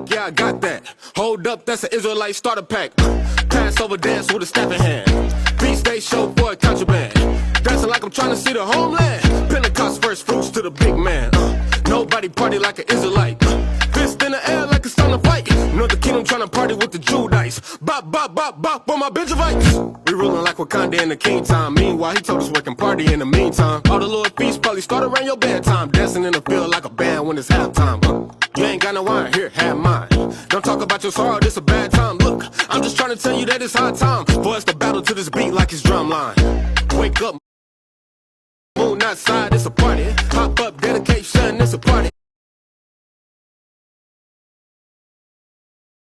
Yeah, I got that. Hold up, that's an Israelite starter pack. Passover dance with a staff in hand. Beast Day show boy contraband. Dancing like I'm trying to see the homeland. Pentecost first fruits to the big man. Nobody party like an Israelite. Fist in the air like it's time to fight. Northern Kingdom trying to party with the Judites. Bop, bop, bop, bop on my Benjavites. We ruling like Wakanda in the king time. Meanwhile, he told us we can party in the meantime. All the Lord feasts probably start around your bedtime. Dancing in the field like a band when it's halftime. You ain't got no wine, here, have mine. Don't talk about your sorrow, this a bad time. Look, I'm just trying to tell you that it's high time for us to battle to this beat like it's drumline. Wake up, moon outside, it's a party. Pop up, dedication, it's a party.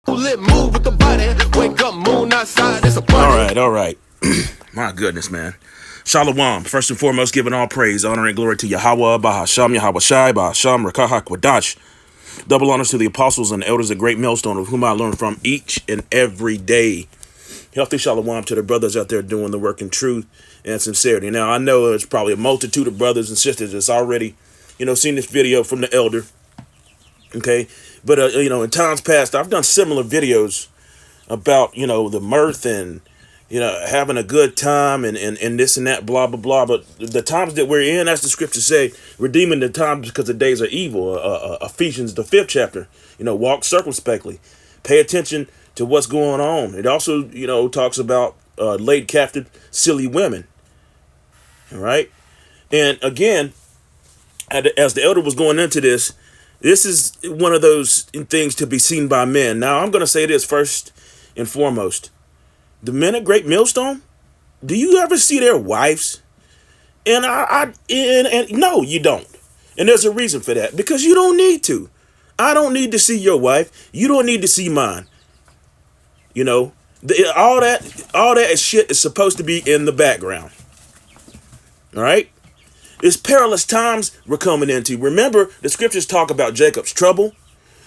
Lit, move with the body. Wake up, moon outside, it's a party. All right. My goodness, man. Shalom. First and foremost, giving all praise, honor, and glory to Yahweh, Bahasham, Yahweh Shai, Bahasham, Rakahak, Wadash. Double honors to the apostles and the elders of Great Millstone, of whom I learn from each and every day. Healthy shalom to the brothers out there doing the work in truth and sincerity. Now, I know there's probably a multitude of brothers and sisters that's already, seen this video from the elder. Okay. But, in times past, I've done similar videos about, the mirth and, having a good time and this and that, blah, blah, blah. But the times that we're in, as the scriptures say, redeeming the times because the days are evil. Ephesians, the 5th chapter, walk circumspectly. Pay attention to what's going on. It also, talks about laid captive, silly women. All right. And again, as the elder was going into this is one of those things to be seen by men. Now, I'm going to say this first and foremost. The men at Great Millstone, do you ever see their wives? And no, you don't. And there's a reason for that. Because you don't need to. I don't need to see your wife. You don't need to see mine. All that shit is supposed to be in the background. All right? It's perilous times we're coming into. Remember, the scriptures talk about Jacob's trouble.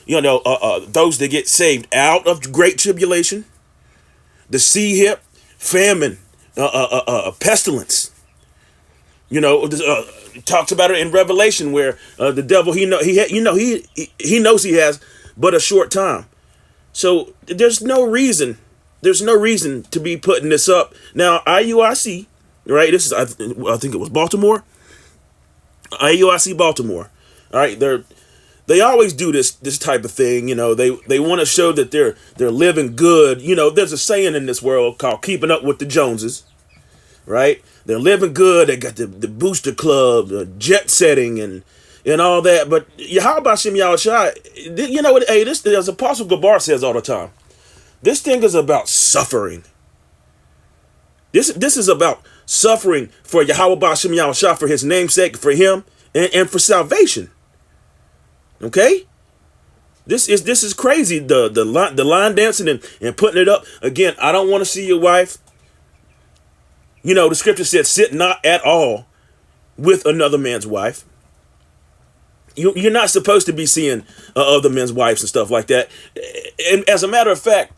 Those that get saved out of great tribulation. The sea hip, famine, pestilence. Talks about it in Revelation where the devil he knows he has but a short time. So there's no reason to be putting this up now. IUIC, right? This is I think it was Baltimore. IUIC Baltimore. All right, They always do this type of thing, they want to show that they're living good. There's a saying in this world called keeping up with the Joneses, right? They're living good. They got the booster club, the jet setting and all that. But how about Shem Yahushua? Hey, this, as Apostle Gabar says all the time, this thing is about suffering. This is about suffering for Yahweh Ba'Shem Yahushua, for his namesake, for him and for salvation. Okay, this is crazy. The line dancing and putting it up again. I don't want to see your wife. The scripture said, "Sit not at all with another man's wife." You're not supposed to be seeing other men's wives and stuff like that. And as a matter of fact,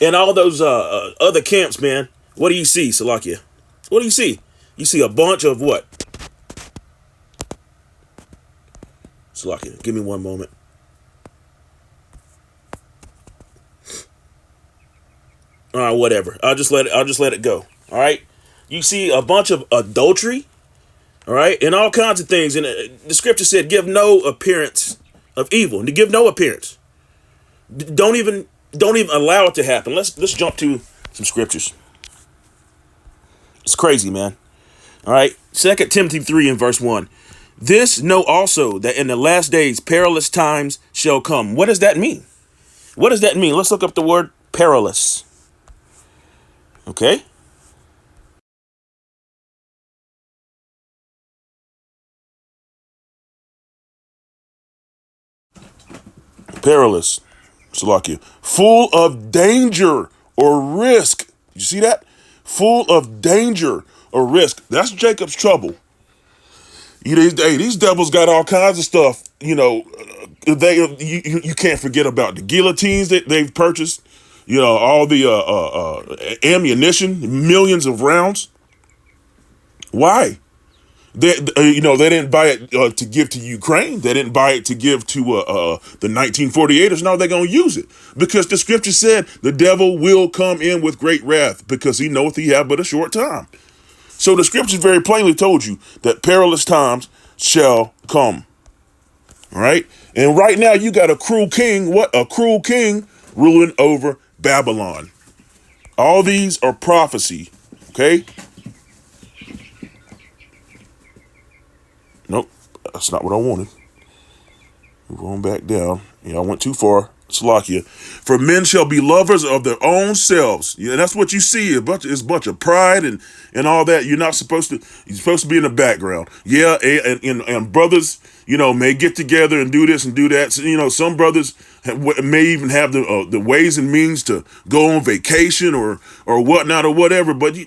in all those other camps, man, what do you see, Salakia? What do you see? You see a bunch of what? Salakia, give me one moment. All right, whatever. I'll just let it go. All right. You see a bunch of adultery, all right, and all kinds of things. And the scripture said, "Give no appearance of evil." And to give no appearance. Don't even allow it to happen. Let's jump to some scriptures. It's crazy, man. All right. 2 Timothy 3 and verse 1. This know also that in the last days perilous times shall come. What does that mean? What does that mean? Let's look up the word perilous. Okay. Perilous. Salakia. Full of danger or risk. You see that? Full of danger or risk. That's Jacob's trouble. These devils got all kinds of stuff. You can't forget about the guillotines that they've purchased. All the ammunition, millions of rounds. Why? They didn't buy it to give to Ukraine. They didn't buy it to give to the 1948ers. No, they're going to use it because the scripture said the devil will come in with great wrath because he knoweth he have but a short time. So the scriptures very plainly told you that perilous times shall come. All right. And right now you got a cruel king. What? A cruel king ruling over Babylon. All these are prophecy. Okay. Nope. That's not what I wanted. Move on back down. Yeah, I went too far. Salakia. For men shall be lovers of their own selves. Yeah, that's what you see. It's a bunch of pride and all that. You're supposed to be in the background. Yeah, and brothers, may get together and do this and do that. So, some brothers may even have the ways and means to go on vacation or whatnot or whatever. But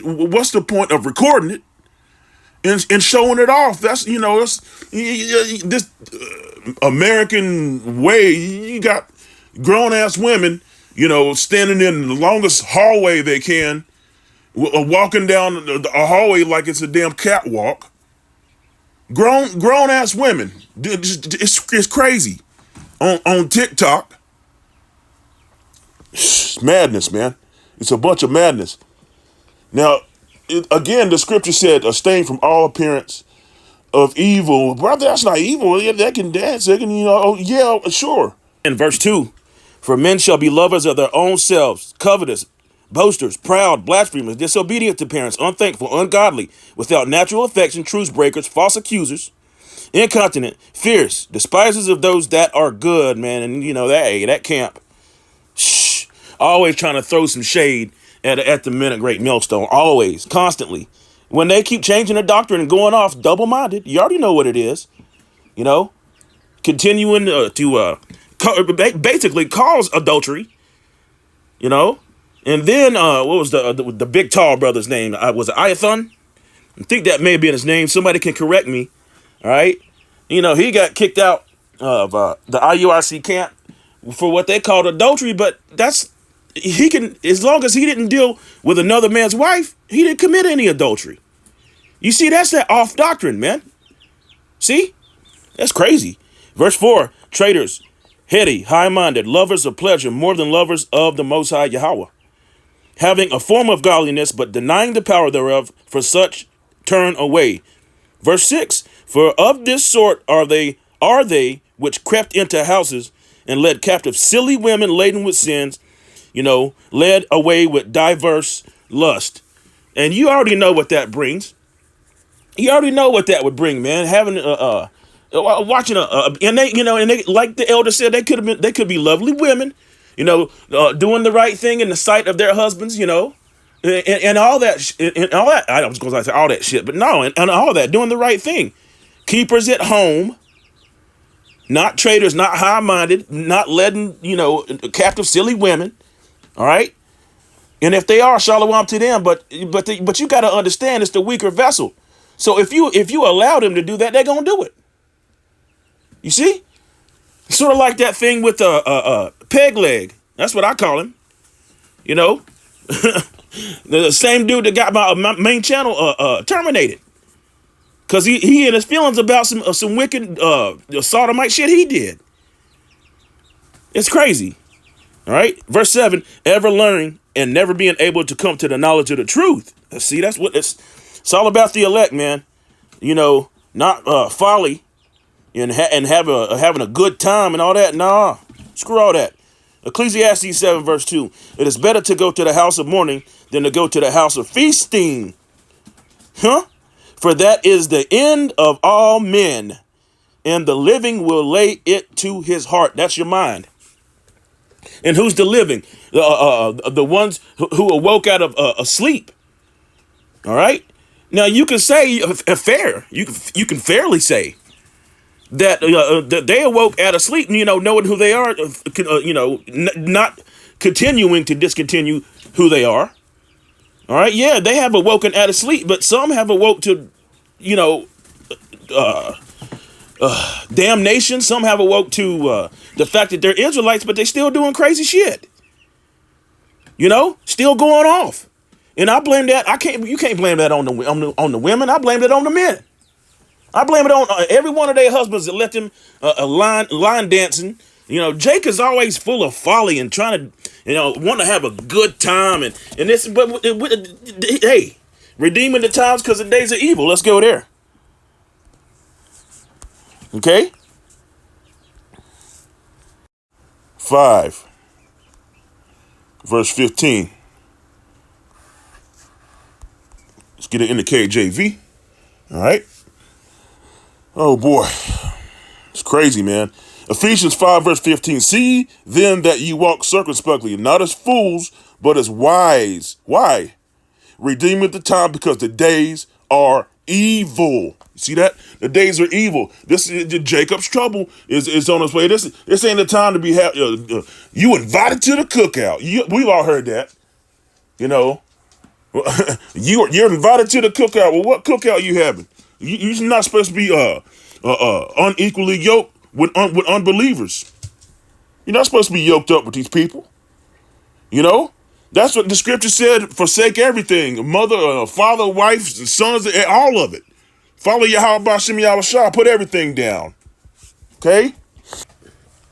what's the point of recording it and showing it off? That's this American way. You got grown ass women, standing in the longest hallway they can, walking down a hallway like it's a damn catwalk. Grown ass women. It's crazy on TikTok. It's madness, man. It's a bunch of madness. Now, again, the scripture said, abstain from all appearance of evil. Brother, that's not evil. Yeah, they can dance. They can, yeah, sure. In verse 2, for men shall be lovers of their own selves, covetous, boasters, proud, blasphemers, disobedient to parents, unthankful, ungodly, without natural affection, truce breakers, false accusers, incontinent, fierce, despisers of those that are good, man. And that camp, always trying to throw some shade at the men of Great Millstone, always, constantly. When they keep changing the doctrine and going off double-minded, you already know what it is, continuing to basically cause adultery, and then what was the big tall brother's name? Was it Iathon? I think that may have been his name. Somebody can correct me. All right, he got kicked out of the IUIC camp for what they called adultery, but he can, as long as he didn't deal with another man's wife, he didn't commit any adultery. You see, that's that off doctrine, man. See? That's crazy. Verse 4, traitors, heady, high-minded, lovers of pleasure more than lovers of the Most High Yahweh, having a form of godliness, but denying the power thereof, for such turn away. Verse 6, for of this sort are they which crept into houses and led captive silly women laden with sins, led away with diverse lust. And you already know what that brings. You already know what that would bring, man. Having watching and they like the elder said, they could be lovely women, doing the right thing in the sight of their husbands, and all that and all that. I was going to say all that shit, but no, and all that, doing the right thing. Keepers at home, not traitors, not high-minded, not letting captive silly women. All right. And if they are, shalom to them, but you got to understand it's the weaker vessel. So if you allow them to do that, they're gonna do it. You see, sort of like that thing with peg leg. That's what I call him. The same dude that got my main channel terminated because he in his feelings about some wicked sodomite shit he did. It's crazy. All right, verse 7: ever learning and never being able to come to the knowledge of the truth. See, that's what it's all about. The elect, man. Not folly and having a good time and all that. Nah, screw all that. Ecclesiastes 7 verse 2. It is better to go to the house of mourning than to go to the house of feasting. For that is the end of all men, and the living will lay it to his heart. That's your mind. And who's the living? The ones who awoke out of a sleep. All right. Now you can say fair. You can fairly say that they awoke out of sleep, knowing who they are, not continuing to discontinue who they are. All right. Yeah, they have awoken out of sleep, but some have awoke to, damnation. Some have awoke to the fact that they're Israelites, but they're still doing crazy shit. Still going off. And I blame that. You can't blame that on the women. I blame that on the men. I blame it on every one of their husbands that let them line dancing. You know, Jake is always full of folly and trying to, want to have a good time and this. But hey, redeeming the times because the days are evil. Let's go there. Okay. 5, verse 15. Let's get it in the KJV. All right. Oh boy, it's crazy, man. Ephesians 5, verse 15. See then that ye walk circumspectly, not as fools, but as wise. Why? Redeeming the time because the days are evil. You see that? The days are evil. This is Jacob's trouble is on its way. This ain't the time to be you invited to the cookout. We've all heard that. You're invited to the cookout. Well, what cookout you having? You're not supposed to be unequally yoked with unbelievers. You're not supposed to be yoked up with these people. That's what the scripture said. Forsake everything, mother, father, wife, sons, all of it. Follow Yahweh Bashim Yahushua. Put everything down. Okay.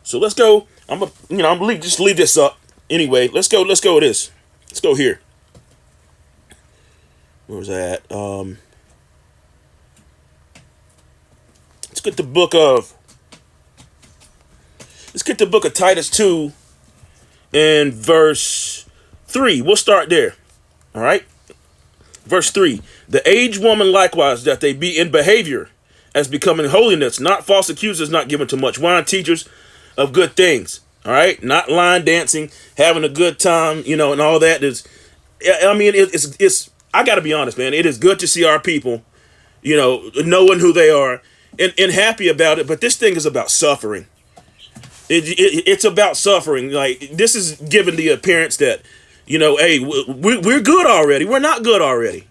So let's go. I'm gonna just leave this up anyway. Let's go with this. Let's go here. Where was that? Let's get the book of Titus 2 and verse 3. We'll start there. All right. Verse 3. The aged woman likewise, that they be in behavior as becoming holiness, not false accusers, not given to much wine, teachers of good things. All right. Not line dancing, having a good time, and all that is, it's I got to be honest, man. It is good to see our people, knowing who they are and happy about it. But this thing is about suffering. It's about suffering. Like, this is giving the appearance that, hey, we're good already. We're not good already.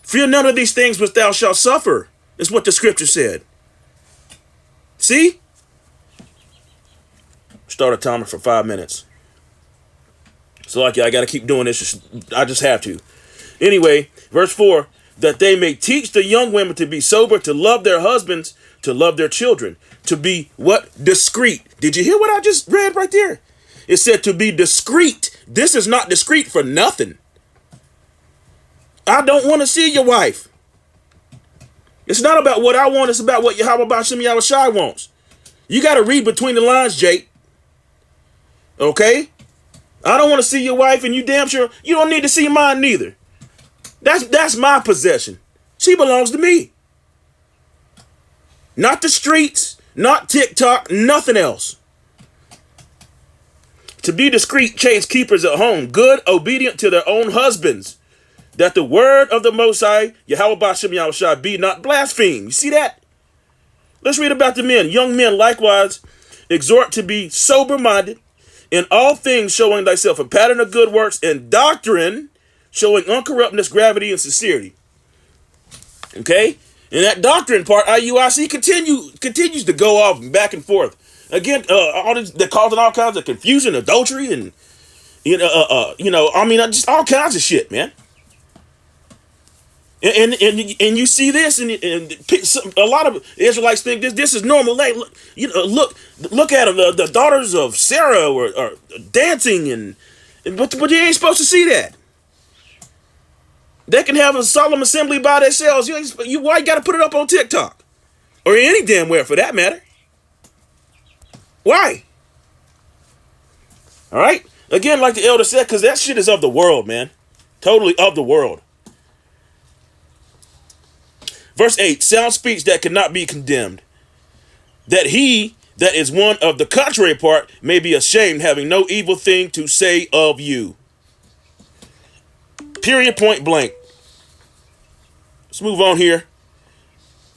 Fear none of these things which thou shalt suffer, is what the scripture said. See? Start a timer for 5 minutes. So, I got to keep doing this. I just have to. Anyway, verse 4, that they may teach the young women to be sober, to love their husbands, to love their children, to be what? Discreet. Did you hear what I just read right there? It said to be discreet. This is not discreet for nothing. I don't want to see your wife. It's not about what I want. It's about what Yahweh Bashim Yahushua wants. You got to read between the lines, Jake. Okay? I don't want to see your wife, and you damn sure you don't need to see mine neither. That's my possession. She belongs to me. Not the streets, not TikTok, nothing else. To be discreet, chaste keepers at home, good, obedient to their own husbands, that the word of the Most High, Yahweh Bashim Yahushua, be not blasphemed. You see that? Let's read about the men. Young men likewise exhort to be sober-minded, in all things showing thyself a pattern of good works, and doctrine showing uncorruptness, gravity, and sincerity. Okay? And that doctrine part, IUIC, continues to go off back and forth. Again, they're causing all kinds of confusion, adultery, and, just all kinds of shit, man. And you see this, and a lot of Israelites think this is normal. Like, look at them. The daughters of Sarah are dancing, but you ain't supposed to see that. They can have a solemn assembly by themselves. Why you got to put it up on TikTok or any damn where for that matter? Why? All right. Again, like the elder said, because that shit is of the world, man. Totally of the world. Verse 8, sound speech that cannot be condemned, that he that is one of the contrary part may be ashamed, having no evil thing to say of you. Period, point blank. Let's move on here.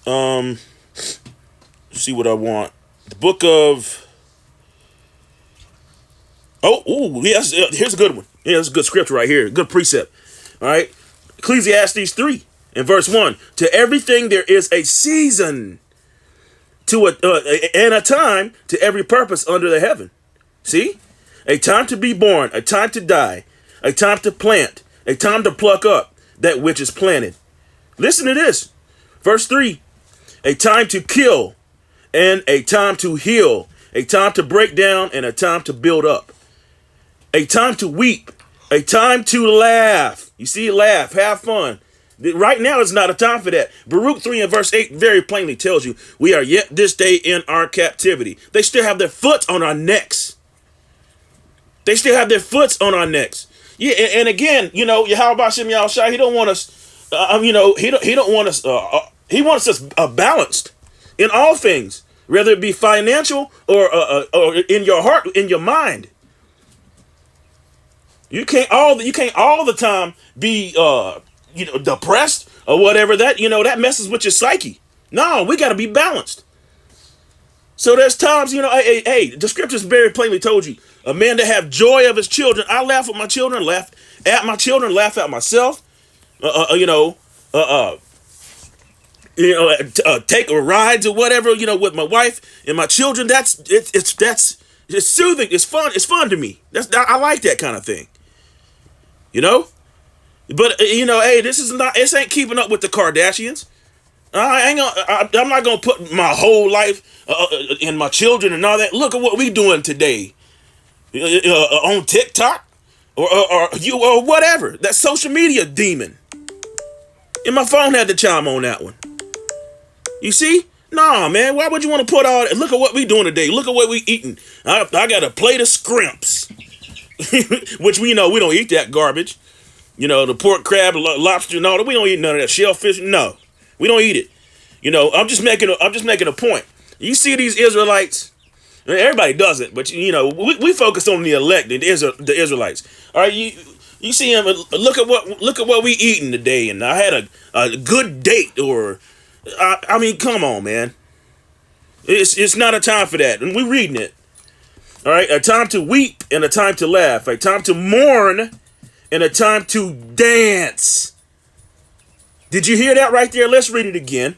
Let's see what I want. The book of... yes, here's a good one. Yeah, that's a good scripture right here. Good precept. All right. Ecclesiastes 3 and verse 1. To everything there is a season, and a time to every purpose under the heaven. See? A time to be born, a time to die, a time to plant, a time to pluck up that which is planted. Listen to this. Verse 3. a time to kill and a time to heal, a time to break down and a time to build up, a time to weep, a time to laugh. You see, laugh, have fun. Right now is not a time for that. Baruch 3 and verse 8 very plainly tells you, we are yet this day in our captivity. They still have their foot on our necks. They still have their foot on our necks. Yeah, and again, you know, Yahweh Shem Yahushua, he don't want us, he don't want us, he wants us balanced in all things, whether it be financial or in your heart, in your mind. You can't all the time be depressed or whatever. That messes with your psyche. No, we got to be balanced. So there's times, hey, the scriptures very plainly told you, a man to have joy of his children. I laugh with my children, laugh at my children, laugh at myself. Take rides or whatever, with my wife and my children. It's soothing. It's fun. It's fun to me. I like that kind of thing. But hey, this ain't keeping up with the Kardashians. I'm not gonna put my whole life in my children and all that. Look at what we doing today on TikTok or whatever. That social media demon. And my phone had to chime on that one. You see? Nah, man. Why would you want to put all that? Look at what we doing today. Look at what we eating. I got a plate of scrimps, which we know we don't eat that garbage. The pork, crab, lobster, and all that. We don't eat none of that. Shellfish, no, we don't eat it. I'm just making a point. You see these Israelites. Everybody does it, but we focus on the elect, the Israelites. All right, you see them. Look at what we eating today, and I had a good date, or I mean, come on, man. It's not a time for that, and we're reading it. All right, a time to weep and a time to laugh, a time to mourn and a time to dance. Did you hear that right there? Let's read it again.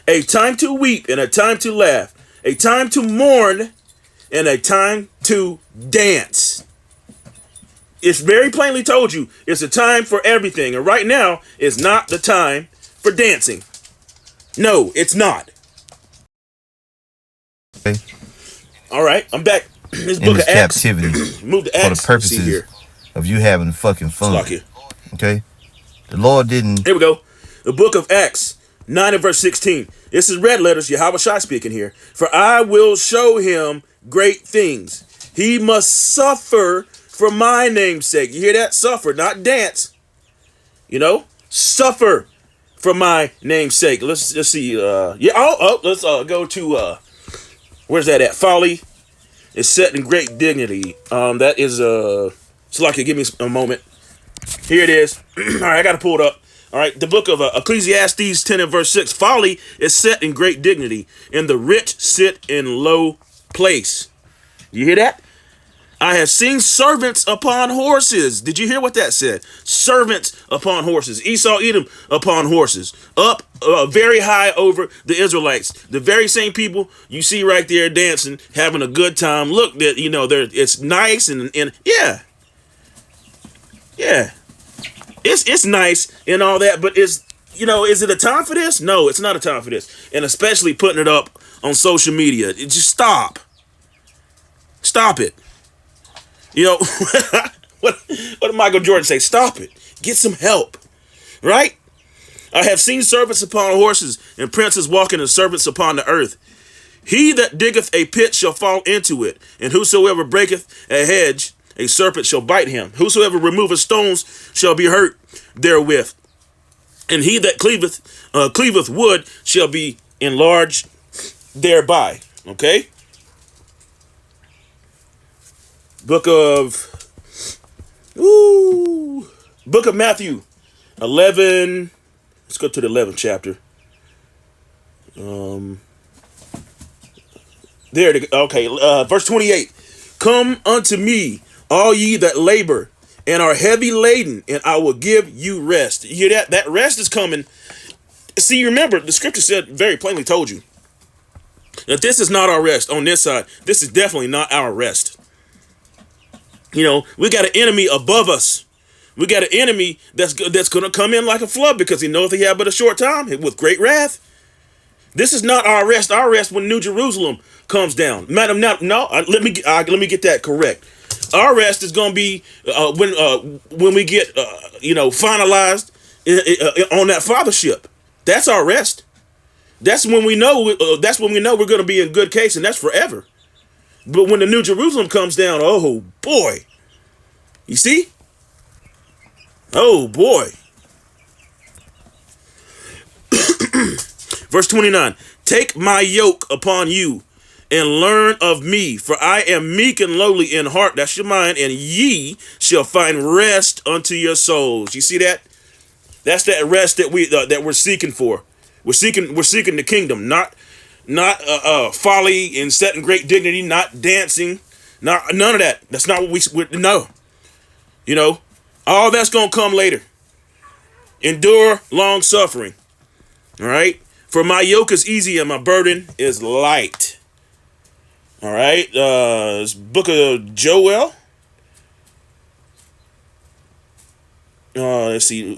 A time to weep and a time to laugh, a time to mourn and a time to dance. It's very plainly told you it's a time for everything. And right now is not the time for dancing. No, it's not. Okay. All right, I'm back. This In book this of Acts. captivity Move to for Acts. the purposes here. of you having fucking fun. Slock Okay? The Lord didn't. Here we go. The book of Acts 9 and verse 16. This is red letters. Yahweh Shai speaking here. For I will show him great things. He must suffer for my name's sake. You hear that? Suffer, not dance. Suffer for my name's sake. Let's see. Let's go to where's that at? Folly is set in great dignity. That is so like, give me a moment. Here it is. All right, I got to pull it up. All right, the book of Ecclesiastes 10 and verse 6. Folly is set in great dignity, and the rich sit in low place. You hear that? I have seen servants upon horses. Did you hear what that said? Servants upon horses. Esau, Edom upon horses. Up very high over the Israelites. The very same people you see right there dancing, having a good time. Look, that it's nice and yeah. Yeah. It's nice and all that, but is it a time for this? No, it's not a time for this. And especially putting it up on social media. Just stop. Stop it. What did Michael Jordan say? Stop it. Get some help. Right? I have seen servants upon horses and princes walking and servants upon the earth. He that diggeth a pit shall fall into it, and whosoever breaketh a hedge, a serpent shall bite him. Whosoever removeth stones shall be hurt therewith. And he that cleaveth wood shall be enlarged thereby. Okay? Book of Matthew 11. Let's go to the 11th chapter. Verse 28. Come unto me, all ye that labor and are heavy laden, and I will give you rest. You hear that? That rest is coming. See, remember, the scripture said, very plainly told you, that this is not our rest on this side. This is definitely not our rest. We got an enemy above us. We got an enemy that's going to come in like a flood, because he knows he had but a short time with great wrath. This is not our rest. Our rest when New Jerusalem comes down. Madam, no. Let me get that correct. Our rest is going to be when we get finalized on that fathership. That's our rest. That's when we know. That's when we know we're going to be in good case, and that's forever. But when the New Jerusalem comes down, oh boy, you see? Oh boy. Verse 29, take my yoke upon you and learn of me, for I am meek and lowly in heart. That's your mind. And ye shall find rest unto your souls. You see that? That's that rest that we're seeking for. We're seeking the kingdom, not folly and setting great dignity, not dancing, none of that. That's not what we no. You know, all that's going to come later. Endure long suffering. All right. For my yoke is easy and my burden is light. All right. It's book of Joel. Let's see.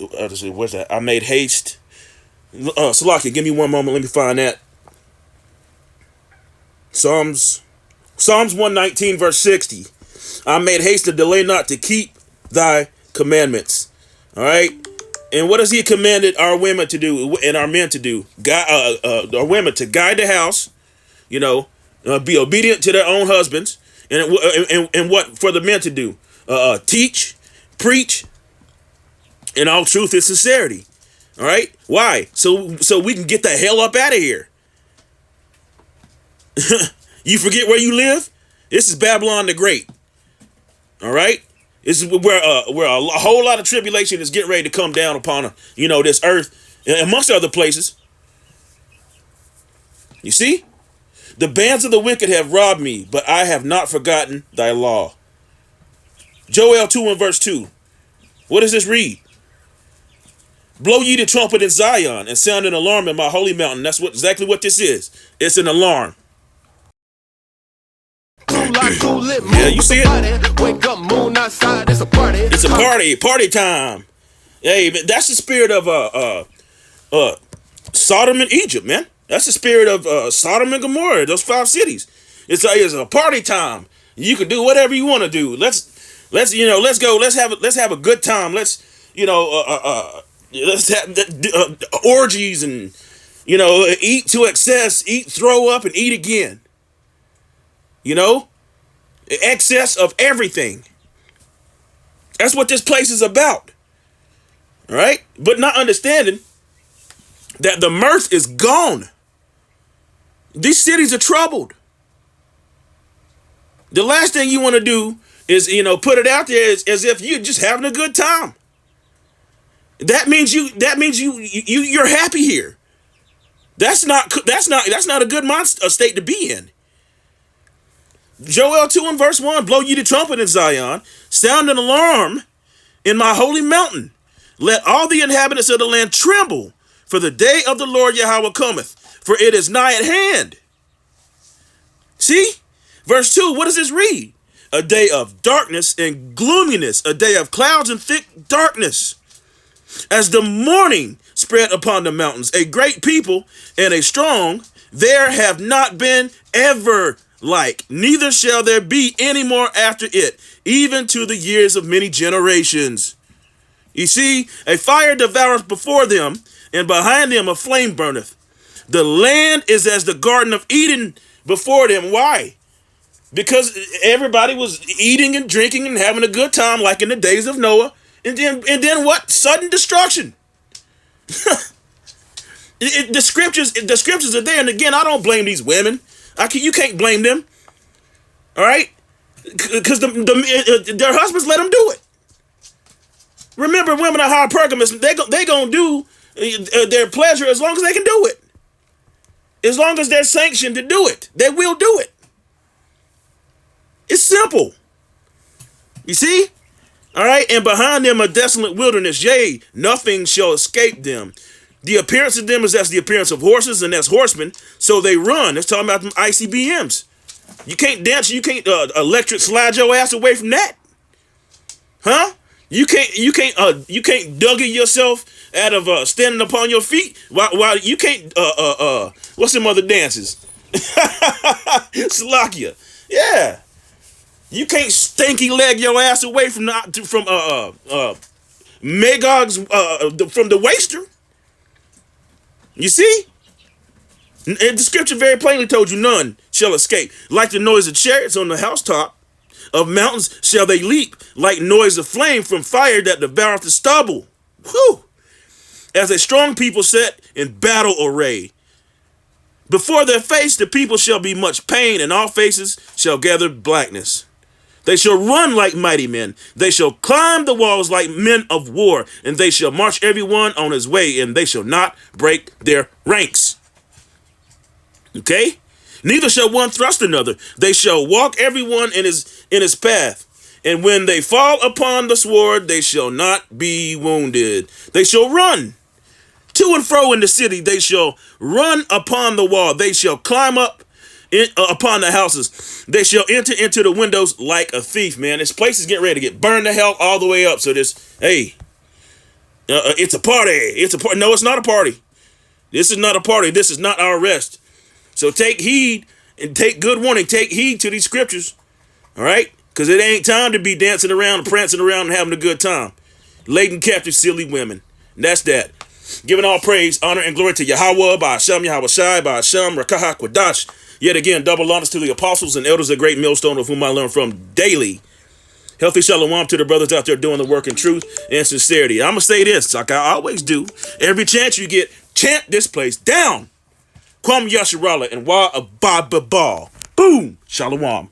Where's that? I made haste. Salakia, give me one moment. Let me find that. Psalms 119, verse 60. I made haste to delay not to keep thy commandments. All right. And what has he commanded our women to do and our men to do? Our women to guide the house, be obedient to their own husbands, and what for the men to do? Teach, preach, in all truth and sincerity. All right. Why? So we can get the hell up out of here. You forget where you live? This is Babylon the Great. All right. This is where a whole lot of tribulation is getting ready to come down upon this earth, amongst other places. You see, the bands of the wicked have robbed me, but I have not forgotten thy law. Joel 2 and verse 2. What does this read? Blow ye the trumpet in Zion and sound an alarm in my holy mountain. That's exactly what this is. It's an alarm. Yeah, you see it? Wake up, moon outside, it's a party. It's a party time. Hey, man, that's the spirit of Sodom and Egypt, man. That's the spirit of Sodom and Gomorrah, those 5 cities. It's a party time. You can do whatever you want to do. Let's go. Let's have a good time. Let's have orgies and eat to excess, eat, throw up, and eat again. Excess of everything. That's what this place is about. All right? But not understanding that the mirth is gone. These cities are troubled. The last thing you want to do is, put it out there as if you're just having a good time. That means you're happy here. That's not a good mind state to be in. Joel 2 and verse 1, blow ye the trumpet in Zion, sound an alarm in my holy mountain. Let all the inhabitants of the land tremble, for the day of the Lord Yahweh cometh, for it is nigh at hand. See? Verse 2, what does this read? A day of darkness and gloominess, a day of clouds and thick darkness. As the morning spread upon the mountains, a great people and a strong, there have not been ever like, neither shall there be any more after it, even to the years of many generations. You see, a fire devoureth before them, and behind them a flame burneth. The land is as the Garden of Eden before them. Why? Because everybody was eating and drinking and having a good time, like in the days of Noah. And then what? Sudden destruction. The scriptures are there. And again, I don't blame these women. You can't blame them. All right? Because their husbands let them do it. Remember, women are hypergamous. They going to do their pleasure as long as they can do it. As long as they're sanctioned to do it, they will do it. It's simple. You see? All right? And behind them a desolate wilderness. Yea, nothing shall escape them. The appearance of them is as the appearance of horses and as horsemen, so they run. It's talking about them ICBMs. You can't dance, you can't electric slide your ass away from that. Huh? You can't dougie yourself out of standing upon your feet. While you can't what's some other dances? Slovakia. Yeah. You can't stinky leg your ass away from Magog's from the waster. You see? And the scripture very plainly told you none shall escape. Like the noise of chariots on the housetop of mountains shall they leap, like noise of flame from fire that devoureth the stubble. Whew! As a strong people set in battle array. Before their face the people shall be much pain, and all faces shall gather blackness. They shall run like mighty men. They shall climb the walls like men of war, and they shall march every one on his way, and they shall not break their ranks. Okay? Neither shall one thrust another. They shall walk every one in his path. And when they fall upon the sword, they shall not be wounded. They shall run to and fro in the city. They shall run upon the wall. They shall climb up upon the houses. They shall enter into the windows like a thief. Man, this place is getting ready to get burned to hell all the way up. So it's a party. It's a party. No, it's not a party. This is not a party. This is not our rest. So take heed and take good warning. Take heed to these scriptures. All right? Because it ain't time to be dancing around and prancing around and having a good time. Laden captive, silly women. And that's that. Giving all praise, honor, and glory to Yahweh, Ba'ashem, Yahweh Shai, Ba'ashem, Rakaha, Kwadash. Yet again, double honors to the apostles and elders of Great Millstone, of whom I learn from daily. Healthy shalom to the brothers out there doing the work in truth and sincerity. I'm going to say this, like I always do. Every chance you get, chant this place down. Kwam Yasharala and Wa Abba Babal. Boom. Shalom.